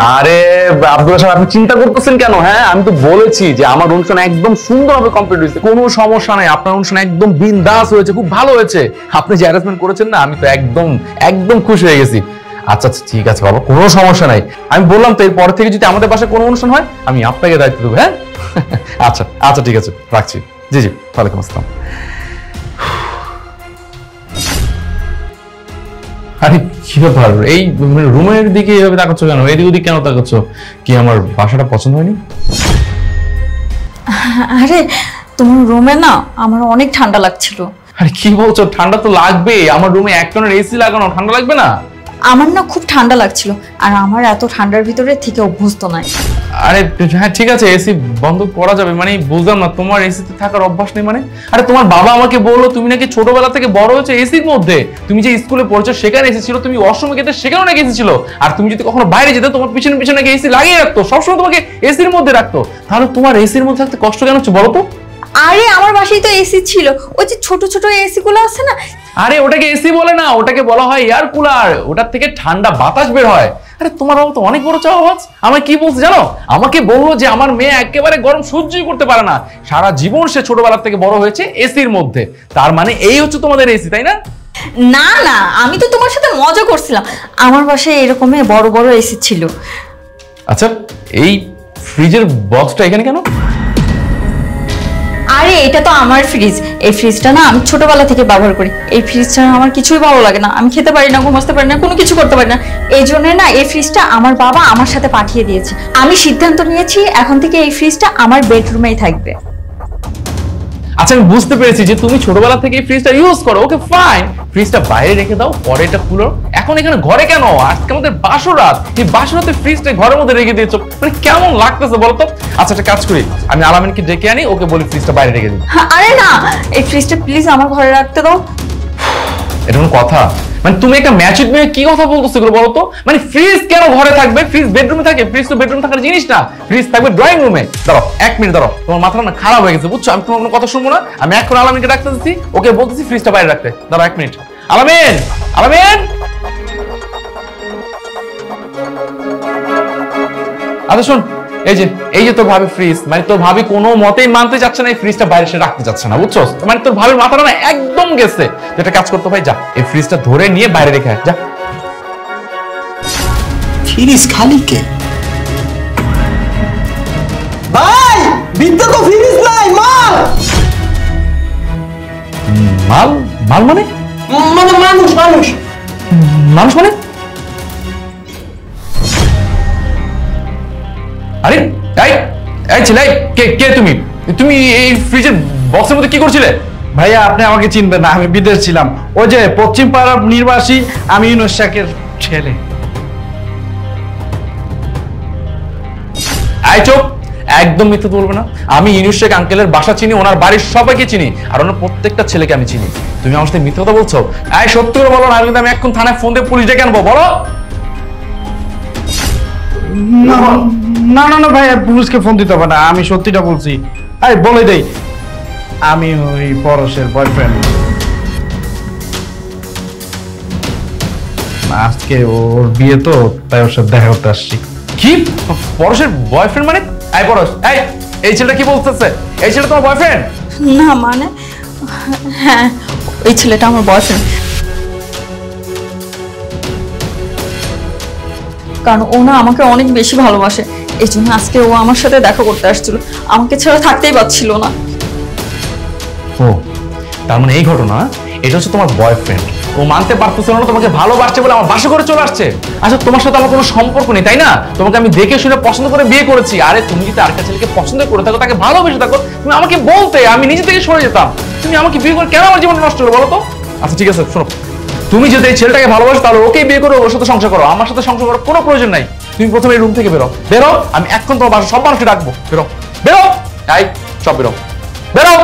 আরে আব্দুল্লাহ সাহেব, আপনি চিন্তা করতেছেন কেন? হ্যাঁ, আমি তো বলেছি যে আমার অনুষ্ঠান একদম সুন্দরভাবে কমপ্লিট হয়েছে, কোনো সমস্যা নাই। আপনার অনুষ্ঠান একদম বিন্দাস হয়েছে, খুব ভালো হয়েছে। আপনি যে অ্যারেঞ্জমেন্ট করেছেন না, আমি তো একদম একদম খুশি হয়ে গেছি। আচ্ছা আচ্ছা, ঠিক আছে বাবা, কোনো সমস্যা নাই। আমি বললাম তো, এরপর থেকে যদি আমাদের বাসায় কোনো অনুষ্ঠান হয়, আমি আপনাকে দায়িত্ব দেবো। হ্যাঁ আচ্ছা আচ্ছা, ঠিক আছে, রাখছি। জি জি, ওয়ালাইকুম আসসালাম। আরে কি ব্যাপার, এই রুমের দিকে এভাবে তাকাচ্ছ কেন? এদিক ওদিক কেন তাকাচ্ছ? কি আমার বাসাটা পছন্দ হয়নি? আরে তোমার রুমে না আমার অনেক ঠান্ডা লাগছিল। আরে কি বলছো, ঠান্ডা তো লাগবে। আমার রুমে এক টনের এসি লাগানো, ঠান্ডা লাগবে না? আমার না খুব ঠান্ডা লাগছিল, আর আমার এত ঠান্ডার ভিতরে থেকে অভ্যস্ত নাই। আরে হ্যাঁ ঠিক আছে, এসি বন্ধ করা যাবে মানে? বুঝলাম না, তোমার এসিতে থাকার অভ্যাস নেই মানে? আরে তোমার বাবা আমাকে বললো তুমি নাকি ছোটবেলা থেকে বড় হয়েছে এসির মধ্যে। তুমি যে স্কুলে পড়ছো সেখানে এসি ছিল, তুমি ওয়াশরুমে গেতে সেখানেও নাকি এসি ছিল। আর তুমি যদি কখনো বাইরে যেতে, তোমার পিছনে পিছনে নাকি এসি লাগিয়ে রাখতো, সবসময় তোমাকে এসির মধ্যে রাখতো। তাহলে তোমার এসির মধ্যে থাকতে কষ্ট কেন হচ্ছে বলো তো? আরে আমার বাসায় তো এসি ছিল, ওই যে ছোট ছোট এসি গুলো আছে না। আরে ওটাকে এসি বলে না, ওটাকে বলা হয় এয়ার কুলার। ওটার থেকে ঠান্ডা বাতাস বের হয়। আরে তোমার বাবা তো অনেক বড় চাওয়াজ। আমাকে কি বলছে জানো? আমাকে বললো যে আমার মেয়ে একেবারে গরম সহ্যই করতে পারে না, সারা জীবন সে ছোটবেলা থেকে বড় হয়েছে এসির মধ্যে। তার মানে এই হচ্ছে তোমাদের এসি, তাই না? না না, আমি তো তোমার সাথে মজা করছিলাম। আমার বাসায় এরকমই বড় বড় এসি ছিল। আচ্ছা, এই ফ্রিজের বক্সটা এখানে কেন? আরে এটা তো আমার ফ্রিজ। এই ফ্রিজটা না আমি ছোটবেলা থেকে ব্যবহার করি। এই ফ্রিজটা আমার কিছুই ভালো লাগে না, আমি খেতে পারি না, ঘুমাতে পারি না, কোনো কিছু করতে পারি না। এই জন্য না এই ফ্রিজটা আমার বাবা আমার সাথে পাঠিয়ে দিয়েছে। আমি সিদ্ধান্ত নিয়েছি এখন থেকে এই ফ্রিজটা আমার বেডরুমেই থাকবে। আচ্ছা, আমি বুঝতে পেরেছি যে তুমি ছোটবেলা থেকে এই ফ্রিজটা ইউজ করো। ওকে ফাইন, ফ্রিজটা বাইরে রেখে দাও, পরে এটা খুলো। এখন এখানে ঘরে কেন? আজকে আমাদের বাসরাত, এই বাসরাতে ফ্রিজটা ঘরের মধ্যে রেখে দিয়েছো, মানে কেমন লাগতেছে বলো তো? আচ্ছা একটা কাজ করি, আমি আলামিনকে ডেকে আনি, ওকে বলি ফ্রিজটা বাইরে রেখে দিই। আরে না, এই ফ্রিজটা প্লিজ আমার ঘরে রাখতে দাও। এটা কোনো কথা? মানে তুমি একটা ম্যাচুড মেয়ে কি কথা বলতেছো এগুলো বলো তো? মানে ফ্রিজ কেন ঘরে থাকবে? ফ্রিজ বেডরুমে থাকে? ফ্রিজ তো বেডরুম থাকার জিনিস না, ফ্রিজ থাকবে ড্রয়িং রুমে। দাঁড়াও এক মিনিট, দাঁড়াও, তোমার মাথা না খারাপ হয়ে গেছে বুঝছো? আমি তোমার কোনো কথা শুনবো না। আমি এখন আলামিনকে ডাকতে দিচ্ছি, ওকে বলতেছি ফ্রিজটা বাইরে রাখতে। দাঁড়াও এক মিনিট। আলামিন, আলামিন। আচ্ছা শোন, এই যে তোর ভাবি ফ্রিজ, মানে তোর ভাবি কোনো মতেই মানতে যাচ্ছে না এই ফ্রিজটা বাইরে সে রাখতে যাচ্ছে না বুঝছো? মানে তোর ভাবির মাথাটা না একদম গেছে। যেটা কাজ করতে ভাই, যা এই ফ্রিজটা ধরে নিয়ে বাইরে রেখে আয়, যা। ফ্রিজ খালি কে? ভাই বিদ্যা তো ফ্রিজ নাই, মাল। মাল? মাল মানে? মানে মানুষ মানুষ মানুষ মানে? আরে এই এই ছেলে, কে কে তুমি? তুমি এই ফ্রিজের বক্সের মধ্যে কি করছিলে? ভাইয়া আপনি আমাকে চিনবেন না, আমি বিদেশ ছিলাম। ওই যে পশ্চিম পাড়ার নির্বাসী, আমি ইউনুস শাকের ছেলে। এই চুপ, একদম মিথ্যে বলবে না। আমি ইউনুস শেখ আঙ্কেলের বাসা চিনি, ওনার বাড়ির সবাইকে চিনি, আর ওনার প্রত্যেকটা ছেলেকে আমি চিনি। তুমি আমার সাথে মিথ্যে কথা বলছো? এই সত্যি করে বলো না, কিন্তু আমি এখন থানায় ফোন দিয়ে পুলিশ ডেকে আনবো। বলো। না না না ভাইয়া, পুলিশকে ফোন দিতে হবে না, আমি সত্যিটা বলছি। এই বলে দেই, আমি ওই পরশের বয়ফ্রেন্ড। আজকে ওর বিয়ে তো, তাই ওর সাথে দেখা করতে আসছি। কি? পরশের বয়ফ্রেন্ড মানে? এই পরশ, এই ছেলেটা কি বলতেছে? এই ছেলেটা তোমার বয়ফ্রেন্ড? না মানে হ্যাঁ, এই ছেলেটা আমার বয়ফ্রেন্ড। কারণ ও না আমাকে অনেক বেশি ভালোবাসে, এই জন্য আজকে ও আমার সাথে দেখা করতে আসছিল, আমাকে ছাড়া থাকতেই পারছিল না। ও তার মানে এই ঘটনা, এটা হচ্ছে তোমার বয়ফ্রেন্ড। ও মানতে পারতেছিল না তোমাকে ভালোবাসছে বলে আমার বাসা করে চলে আসছে। আচ্ছা তোমার সাথে আমার কোনো সম্পর্ক নেই তাই না? তোমাকে আমি দেখে শুনে পছন্দ করে বিয়ে করেছি। আরে তুমি যদি আরেকটা ছেলেকে পছন্দ করে থাকো, তাকে ভালোবেসে থাকো, তুমি আমাকে বলতে, আমি নিজে থেকে সরে যেতাম। তুমি আমাকে বিয়ে করে কেন আমার জীবন নষ্ট করো বলো তো? আচ্ছা ঠিক আছে শোনো, তুমি যদি এই ছেলেটাকে ভালোবাসো তাহলে ওকেই বিয়ে করো, ওর সাথে সংসার করো। আমার সাথে সংসার করার কোনো প্রয়োজন নাই। তুমি প্রথমে এই রুম থেকে বেরো, বেরো। আমি এখন তোমার বাসা সব মানুষকে ডাকবো। বেরো বেরো, এই সব বেরো, বেরো।